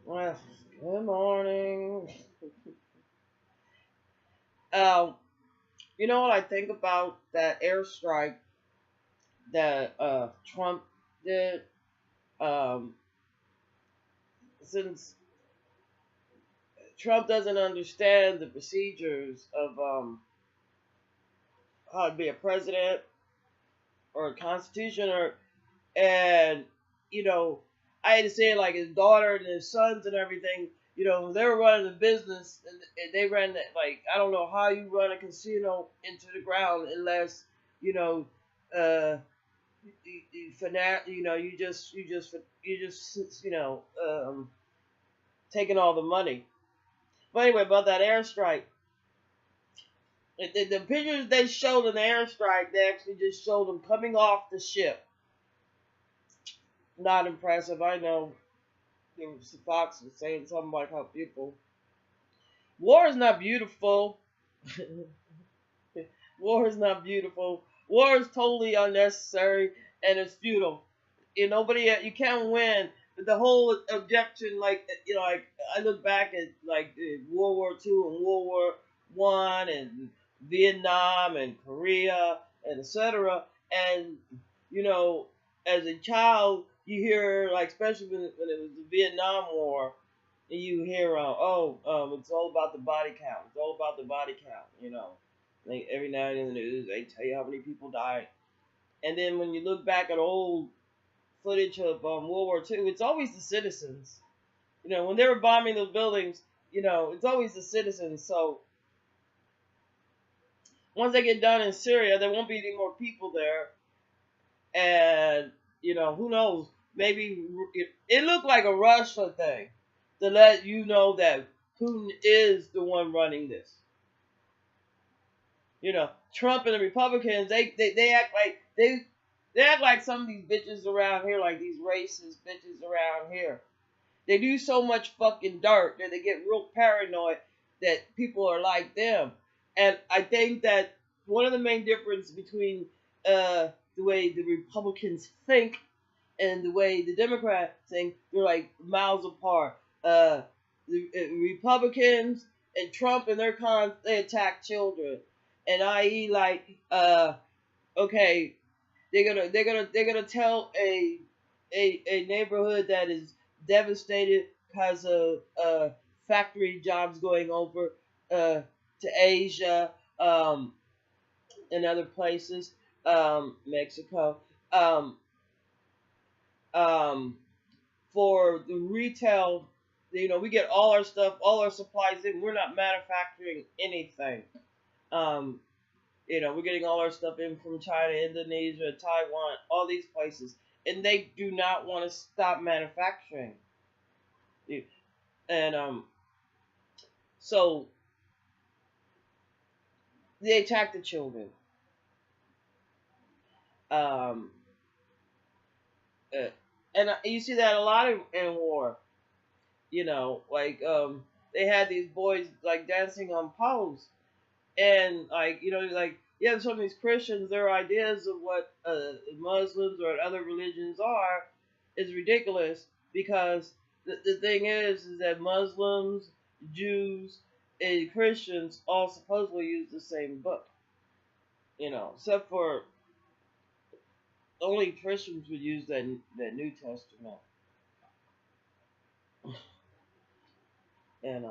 Well, good morning. Um, you know what I think about that airstrike that Trump did? Um, since Trump doesn't understand the procedures of how to be a president or a constitution, and you know, I had to say it like his daughter and his sons and everything. They were running the business, and they ran that. Like, I don't know how you run a casino into the ground unless you know, uh, you just taking all the money. But anyway, about that airstrike, the pictures they showed in the airstrike, they actually just showed them coming off the ship. Not impressive, I know. There was Fox was saying something like how beautiful. War is not beautiful. War is not beautiful. War is totally unnecessary and it's futile. You can't win. The whole objection, like I look back at like World War II and World War One and Vietnam and Korea and etc. And you know, as a child, you hear like especially when it was the Vietnam War, and you hear it's all about the body count. It's all about the body count. Like every night in the news, they tell you how many people died. And then when you look back at old footage of World War II, it's always the citizens. When they were bombing those buildings, it's always the citizens. So once they get done in Syria, there won't be any more people there. And, who knows? Maybe it looked like a Russia thing to let you know that Putin is the one running this. Trump and the Republicans, they act like they act like some of these bitches around here, like these racist bitches around here. They do so much fucking dirt that they get real paranoid that people are like them. And I think that one of the main differences between the way the Republicans think and the way the Democrats think, they're like miles apart. The Republicans and Trump and their cons, they attack children, and i.e. like okay, they're gonna tell a neighborhood that is devastated because of factory jobs going over to Asia, and other places, Mexico, um, um, for the retail. We get all our stuff, all our supplies in. We're not manufacturing anything. Um, we're getting all our stuff in from China, Indonesia, Taiwan, all these places, and they do not want to stop manufacturing. And so they attack the children. Um, uh, and you see that a lot in war. They had these boys like dancing on poles, and like some of these Christians, their ideas of what Muslims or other religions are is ridiculous, because the thing is that Muslims, Jews, and Christians all supposedly use the same book, except for only Christians would use that New Testament. And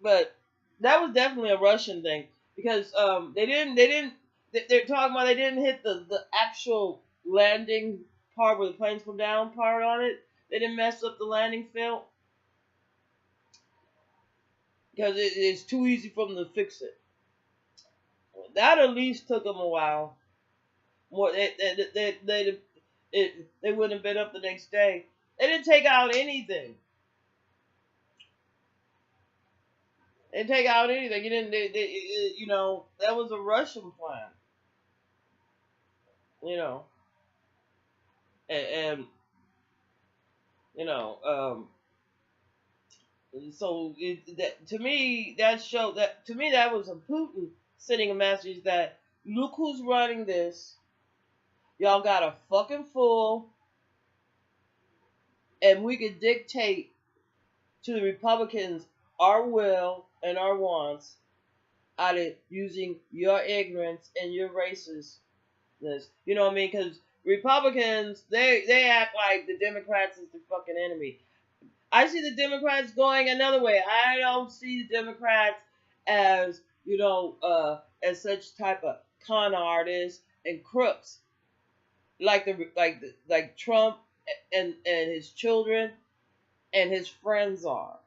but that was definitely a Russian thing, because they're talking about they didn't hit the actual landing part where the planes come down part on it. They didn't mess up the landing field because it's too easy for them to fix it. That at least took them a while. More they wouldn't have been up the next day. They didn't take out anything. They didn't take out anything. You didn't. That was a Russian plan. You know, and you know, so to me that was a Putin sending a message that look who's running this. Y'all got a fucking fool, and we could dictate to the Republicans our will and our wants out of using your ignorance and your racistness. You know what I mean? Because Republicans, they act like the Democrats is the fucking enemy. I see the Democrats going another way. I don't see the Democrats as, as such type of con artists and crooks like Trump and his children and his friends are.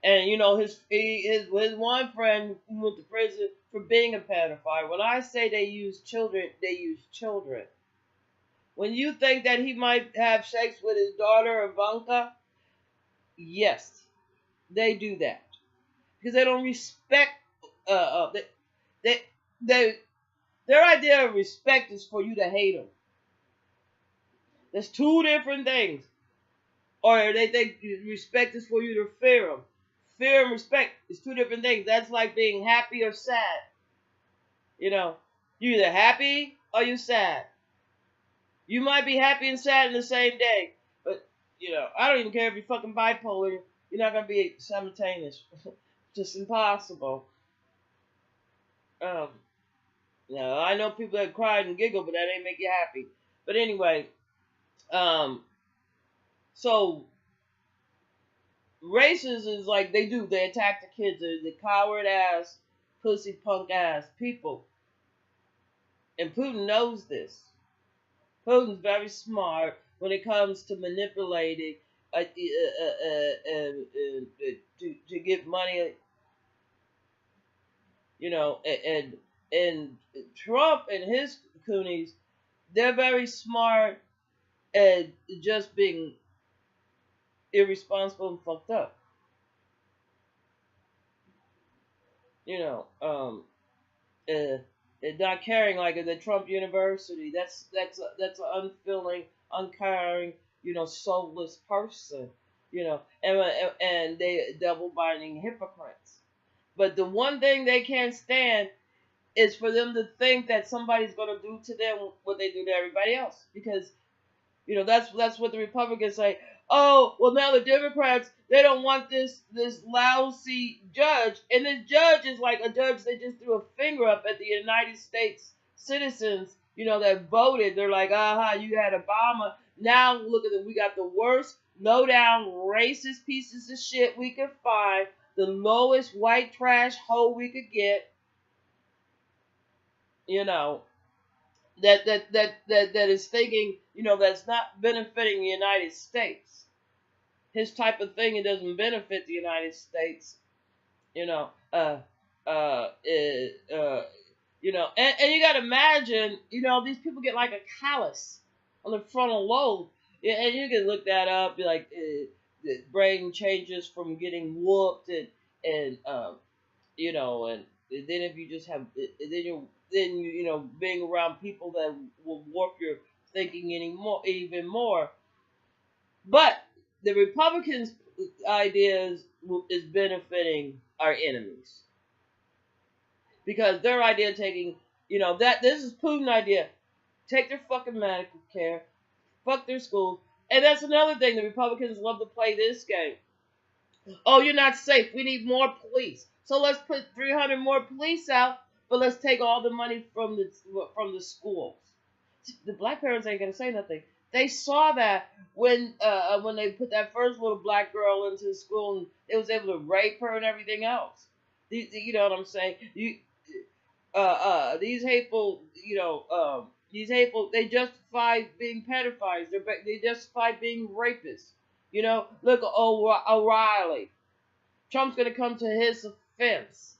And his one friend who went to prison for being a pedophile. When I say they use children, they use children. When you think that he might have sex with his daughter Ivanka, yes, they do that because they don't respect. They, they their idea of respect is for you to hate them. There's two different things. Or they think respect is for you to fear them. Fear and respect is two different things. That's like being happy or sad. You're either happy or you're sad. You might be happy and sad in the same day, but I don't even care if you're fucking bipolar. You're not gonna be simultaneous. Just impossible. I know people that cried and giggle, but that ain't make you happy. But anyway, so racists is like they attack the kids. They're the coward ass, pussy punk ass people, and Putin knows this. Putin's very smart when it comes to manipulating to get money. And Trump and his coonies, they're very smart at just being irresponsible and fucked up. Not caring like at the Trump University. That's an unfeeling, uncaring, soulless person. And they double-binding hypocrites. But the one thing they can't stand is for them to think that somebody's going to do to them what they do to everybody else. Because, that's what the Republicans say. Oh, well, now the Democrats, they don't want this lousy judge. And this judge is like a judge that just threw a finger up at the United States citizens, that voted. They're like, you had Obama. Now look at it. We got the worst, low-down, racist pieces of shit we could find. The lowest white trash hole we could get. That is thinking, that's not benefiting the United States. His type of thing, it doesn't benefit the United States. And you got to imagine, these people get like a callus on the frontal lobe. Yeah, and you can look that up, be like, the brain changes from getting whooped and then if you just have, then being around people that will warp your thinking even more. But the Republicans' ideas is benefiting our enemies because their idea taking, that this is Putin's idea, take their fucking medical care, fuck their schools, and that's another thing. The Republicans love to play this game. Oh, you're not safe. We need more police. So let's put 300 more police out, but let's take all the money from the schools. The black parents ain't gonna say nothing. They saw that when they put that first little black girl into the school and they was able to rape her and everything else. You know what I'm saying? These hateful, they justify being pedophiles. They justify being rapists. Look at O'Reilly. Trump's gonna come to his offense.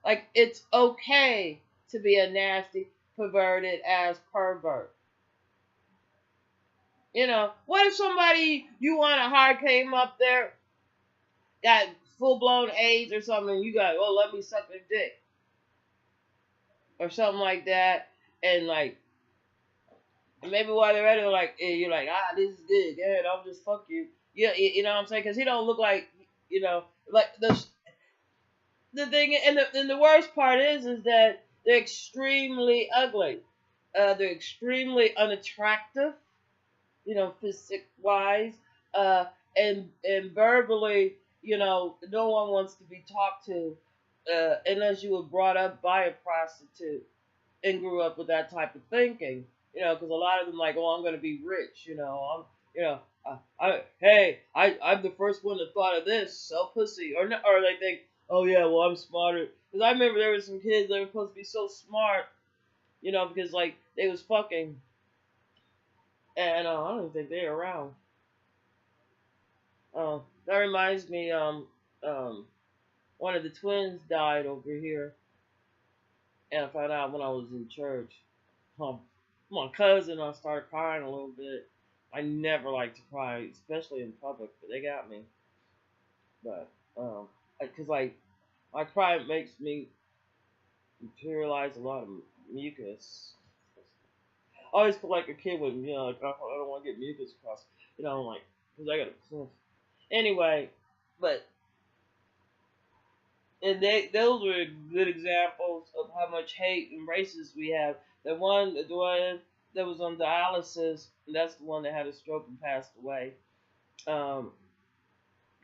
Like it's okay to be a nasty, perverted ass pervert. What if somebody you want to hire came up there, got full-blown AIDS or something, and you got, let me suck their dick. Or something like that, and like, maybe while they're at it, like, you're like, this is good, go ahead, I'll just fuck you. Yeah, you know what I'm saying? Because he don't look like, like the thing, and the worst part is that they're extremely ugly. They're extremely unattractive. physic wise, and verbally, no one wants to be talked to, unless you were brought up by a prostitute and grew up with that type of thinking. Because a lot of them like, oh, I'm going to be rich. You know, I'm the first one that thought of this, sell pussy, or they think, oh yeah, well I'm smarter. Because I remember there were some kids that were supposed to be so smart, because like they was fucking, and I don't even think they're around. That reminds me, um, one of the twins died over here, and I found out when I was in church. My cousin, I started crying a little bit. I never like to cry, especially in public, but they got me. But because like my cry makes me materialize a lot of mucus. I always feel like a kid with, like I don't want to get mucus across, like because I got a anyway, but and those were good examples of how much hate and racism we have. The one that was on dialysis, and that's the one that had a stroke and passed away. Um,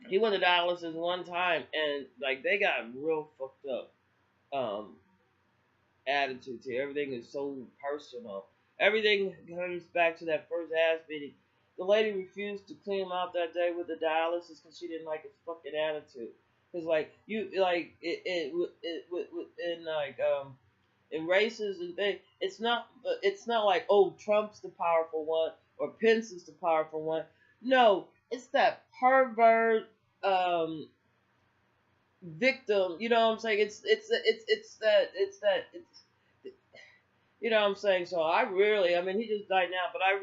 he went to dialysis one time, and like they got real fucked up. Um, Attitudes here. Everything is so personal. Everything comes back to that first ass beating. The lady refused to clean him out that day with the dialysis because she didn't like his fucking attitude. Cause like you like in like in races and things, it's not like, oh, Trump's the powerful one or Pence is the powerful one. No, it's that pervert victim. You know what I'm saying? It's you know what I'm saying? So I mean, he just died now, but I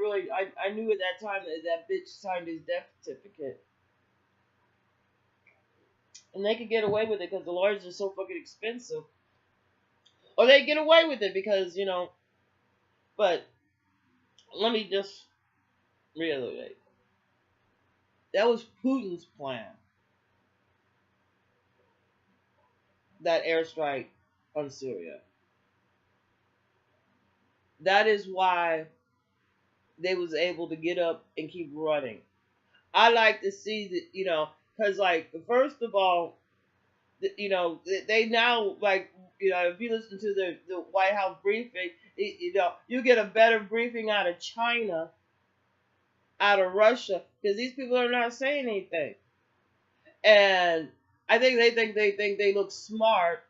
knew at that time that bitch signed his death certificate. And they could get away with it because the lawyers are so fucking expensive. Or they get away with it because, but let me just reiterate. That was Putin's plan. That airstrike on Syria. That is why they was able to get up and keep running. I like to see that, because like first of all, they now like, if you listen to the White House briefing, you get a better briefing out of China, out of Russia, because these people are not saying anything, and I think they look smart,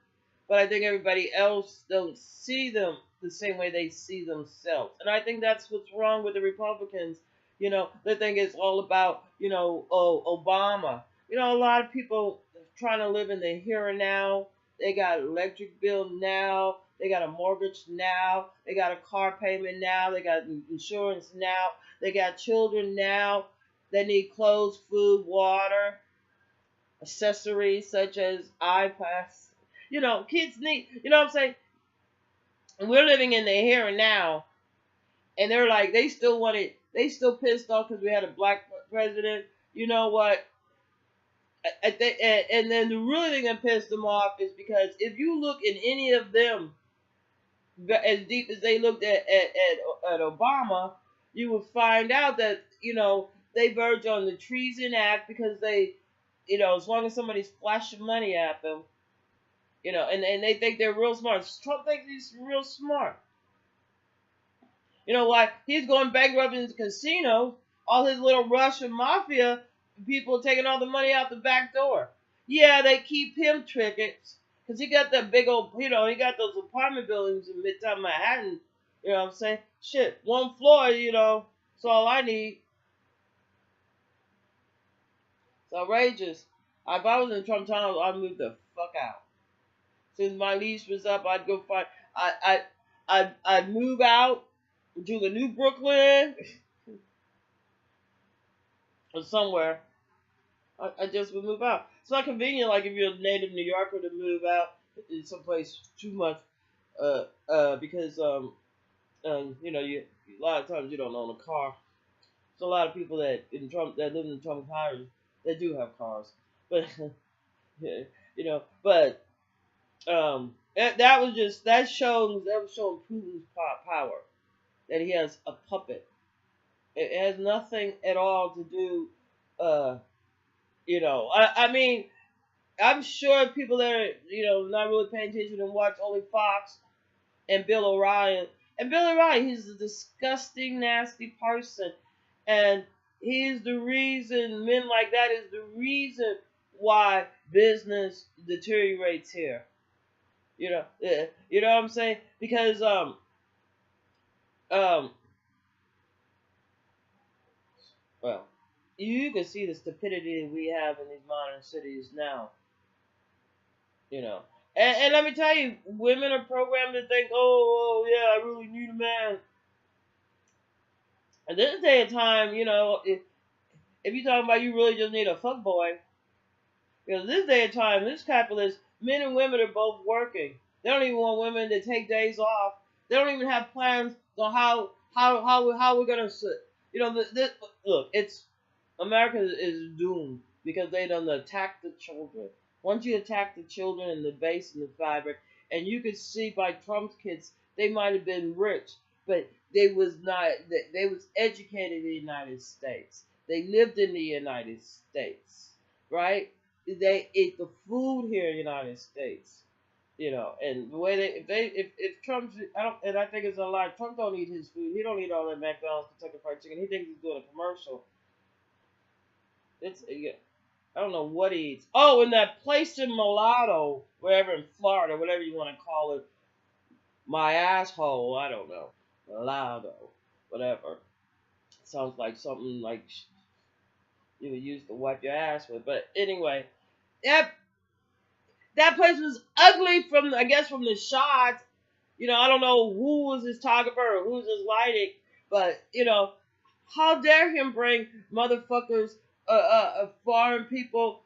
but I think everybody else don't see them the same way they see themselves. And I think that's what's wrong with the Republicans. They think it's all about, Obama. A lot of people trying to live in the here and now. They got electric bill now. They got a mortgage now. They got a car payment now. They got insurance now. They got children now. They need clothes, food, water, accessories such as iPads. Kids need, what I'm saying? And we're living in the here and now. And they're like, they still pissed off because we had a black president. You know what? And then the really thing that pissed them off is because if you look in any of them, as deep as they looked at Obama, you would find out that, they verge on the Treason Act because they, as long as somebody's flashing money at them, and they think they're real smart. Trump thinks he's real smart. You know why? He's going bankrupt in the casinos. All his little Russian mafia people taking all the money out the back door. Yeah, they keep him tickets because he got that big old, he got those apartment buildings in Midtown Manhattan. You know what I'm saying? Shit, one floor, that's all I need. It's outrageous. If I was in Trump Town, I'd move the fuck out. Since my lease was up, I'd go find. I'd move out to the New Brooklyn or somewhere. I just would move out. It's not convenient, like if you're a native New Yorker, to move out in someplace too much, because a lot of times you don't own a car. There's a lot of people that live in Trump Towers that do have cars, but but that was showing Putin's power, that he has a puppet. It has nothing at all to do. Uh, I mean, I'm sure people that are not really paying attention and watch only Fox and Bill O'Reilly. And Bill O'Reilly, he's a disgusting, nasty person, and he's the reason. Men like that is the reason why business deteriorates here. You know what I'm saying? Because um well, you can see the stupidity that we have in these modern cities now. You know, and let me tell you, women are programmed to think, oh yeah, I really need a man. At this day and time, if you're talking about you really just need a fuck boy, this day and time, this capitalist, men and women are both working. They don't even want women to take days off. They don't even have plans on how we're gonna sit. Look, it's America is doomed because they done attack the children. Once you attack the children in the base and the fabric, and you could see by Trump's kids, they might have been rich, but they was not. They was educated in the United States. They lived in the United States, right? They eat the food here in the United States. And the way if Trump, I think it's a lie. Trump don't eat his food. He don't eat all that McDonald's Kentucky Fried Chicken. He thinks he's doing a commercial. Yeah, I don't know what he eats. Oh, in that place in Mulatto, wherever in Florida, whatever you want to call it, my asshole. I don't know, Mulatto, whatever. Sounds like something like you would use to wipe your ass with. But anyway, that that place was ugly from I guess from the shots. I don't know who was his photographer or who's his lighting, but how dare him bring motherfuckers, foreign people,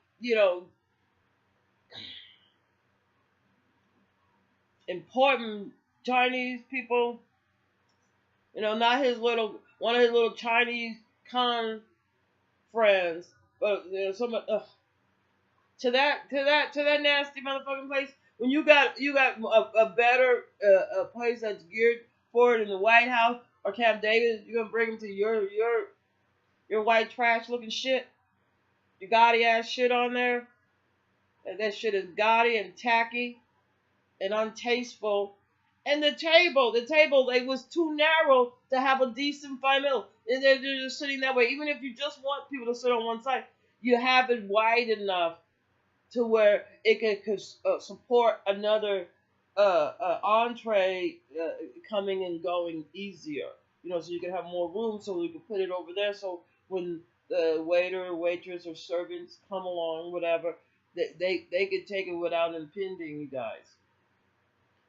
important Chinese people, not his little one of his little Chinese con friends, but some to that nasty motherfucking place. When you got a better place that's geared for it in the White House or Camp David, you're gonna bring them to your white trash looking shit, your gaudy ass shit on there. And that shit is gaudy and tacky and untasteful. And the table, it was too narrow to have a decent five meal. And they're just sitting that way. Even if you just want people to sit on one side, you have it wide enough to where it could support another entree coming and going easier. So you can have more room, so you can put it over there. So when the waiter, waitress, or servants come along, whatever, they could take it without impinging you guys.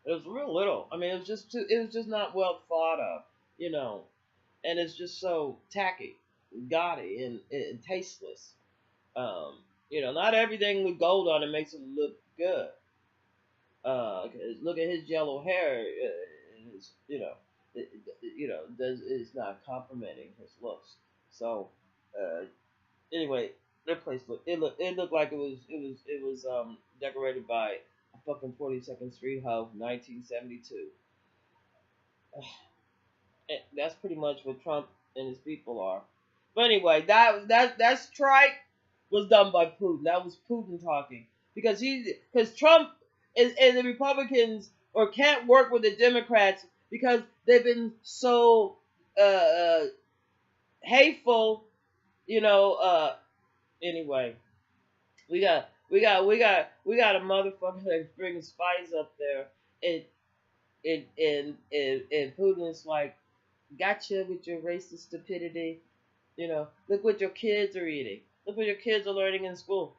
It was real little. I mean, it was just not well thought of, and it's just so tacky, gaudy, and tasteless. Not everything with gold on it makes it look good. 'Cause look at his yellow hair. And his, it's not complimenting his looks. So, uh, anyway, that place looked like it was decorated by a fucking 42nd Street hoe, 1972. That's pretty much what Trump and his people are. But anyway, that strike was done by Putin. That was Putin talking because Trump and the Republicans or can't work with the Democrats because they've been so hateful. Anyway, we got a motherfucker that's bringing spies up there, and and Putin's like, gotcha with your racist stupidity. Look what your kids are eating. Look what your kids are learning in school.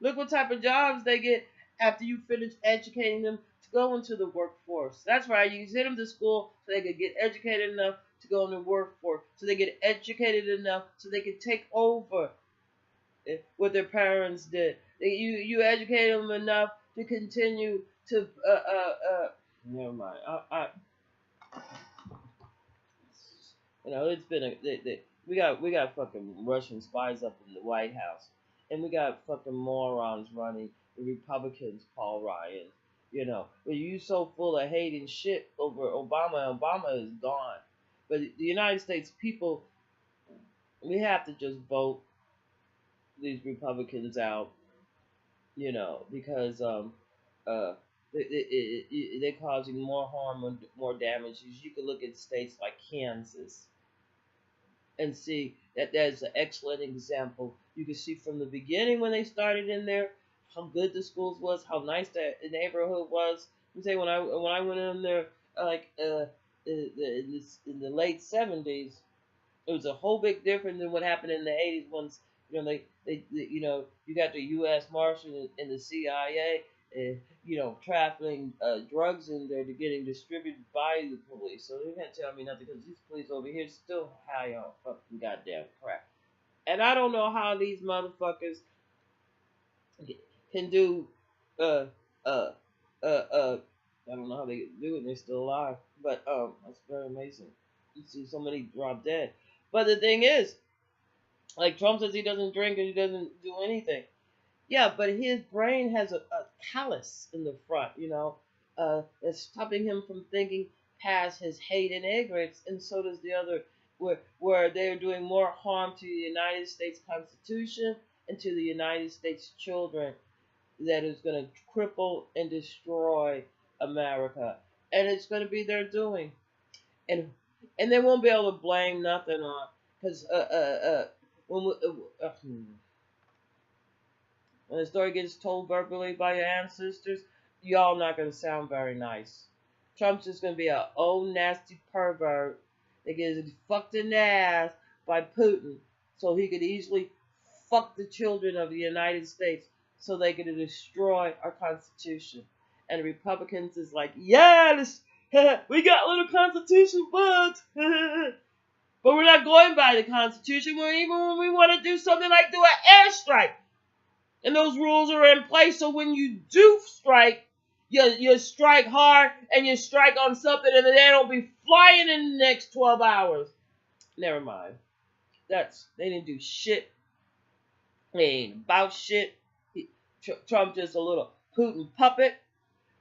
Look what type of jobs they get after you finish educating them to go into the workforce. That's right. You send them to school so they could get educated enough to go into the workforce. So they get educated enough so they can take over what their parents did. You educate them enough to continue to never mind. It's been we got fucking Russian spies up in the White House, and we got fucking morons running the Republicans, Paul Ryan. But you so full of hate and shit over Obama. Obama is gone, but the United States people We have to just vote these Republicans out, because uh, they're causing more harm and more damage. You can look at states like Kansas and see that there's an excellent example. You can see from the beginning when they started in there how good the schools was, how nice the neighborhood was. You say when I went in there like in the late '70s, it was a whole big difference than what happened in the '80s. Once you got the U.S. Marshal and the CIA, trafficking drugs in there to getting distributed by the police. So they can't tell me nothing because these police over here still high on fucking goddamn crack. And I don't know how these motherfuckers can do uh uh I don't know how they do it. They're still alive, but that's very amazing. You see so many drop dead. But the thing is, like Trump says, he doesn't drink and he doesn't do anything. Yeah, but his brain has a callus in the front, that's stopping him from thinking past his hate and ignorance, and so does the other, where they're doing more harm to the United States Constitution and to the United States children that is going to cripple and destroy America, and it's going to be their doing, and they won't be able to blame nothing on because when we, when the story gets told verbally by your ancestors, y'all not gonna sound very nice. Trump's just gonna be a old nasty pervert that gets fucked in the ass by Putin, so he could easily fuck the children of the United States, so they could destroy our Constitution. And the Republicans is like, yes, we got little Constitution books, but we're not going by the Constitution. Even when we want to do something like do an airstrike. And those rules are in place, so when you do strike, you strike hard and you strike on something, and they don't be flying in the next 12 hours. Never mind. They didn't do shit. They ain't about shit. Trump just a little Putin puppet,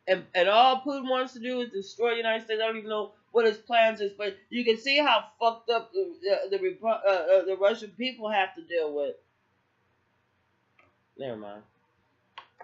and all Putin wants to do is destroy the United States. I don't even know what his plans is, but you can see how fucked up the Russian people have to deal with. Never mind.